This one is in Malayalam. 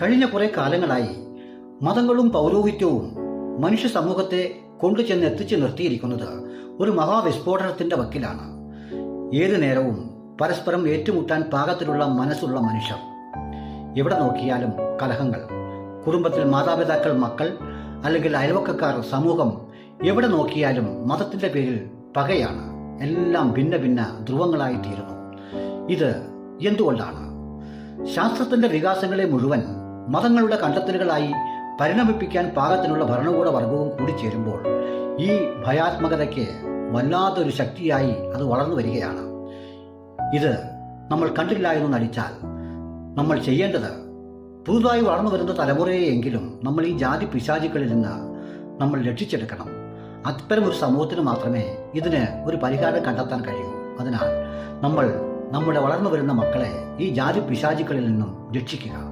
കഴിഞ്ഞ കുറെ കാലങ്ങളായി മതങ്ങളും പൗരോഹിത്യവും മനുഷ്യ സമൂഹത്തെ കൊണ്ടുചെന്ന് എത്തിച്ചു നിർത്തിയിരിക്കുന്നത് ഒരു മഹാവിസ്ഫോടനത്തിന്റെ വക്കിലാണ്. ഏതു നേരവും പരസ്പരം ഏറ്റുമുട്ടാൻ പാകത്തിലുള്ള മനസ്സുള്ള മനുഷ്യർ. എവിടെ നോക്കിയാലും കലഹങ്ങൾ. കുടുംബത്തിൽ മാതാപിതാക്കൾ, മക്കൾ, അല്ലെങ്കിൽ അയൽവക്കക്കാർ, സമൂഹം, എവിടെ നോക്കിയാലും മതത്തിന്റെ പേരിൽ പകയാണ്. എല്ലാം ഭിന്ന ഭിന്ന ധ്രുവങ്ങളായി തീരുന്നു. ഇത് എന്തുകൊണ്ടാണ്? ശാസ്ത്രത്തിന്റെ വികാസങ്ങളെ മുഴുവൻ മതങ്ങളുടെ കണ്ടെത്തലുകളായി പരിണമിപ്പിക്കാൻ പാകത്തിനുള്ള ഭരണകൂട വർഗവും കൂടി ചേരുമ്പോൾ ഈ ഭയാത്മകതയ്ക്ക് വല്ലാത്തൊരു ശക്തിയായി അത് വളർന്നു വരികയാണ്. ഇത് നമ്മൾ കണ്ടില്ല എന്ന് നടിച്ചാൽ നമ്മൾ ചെയ്യേണ്ടത് പുതുതായി വളർന്നു വരുന്ന തലമുറയെയെങ്കിലും നമ്മൾ ഈ ജാതി പിശാചുക്കളിൽ നിന്ന് നമ്മൾ രക്ഷിച്ചെടുക്കണം. അത്തരം ഒരു സമൂഹത്തിന് മാത്രമേ ഇതിന് ഒരു പരിഹാരം കണ്ടെത്താൻ കഴിയൂ. അതിനാൽ നമ്മൾ നമ്മുടെ വളർന്നു വരുന്ന മക്കളെ ഈ ജാതി പിശാചുക്കളിൽ നിന്നും രക്ഷിക്കുക.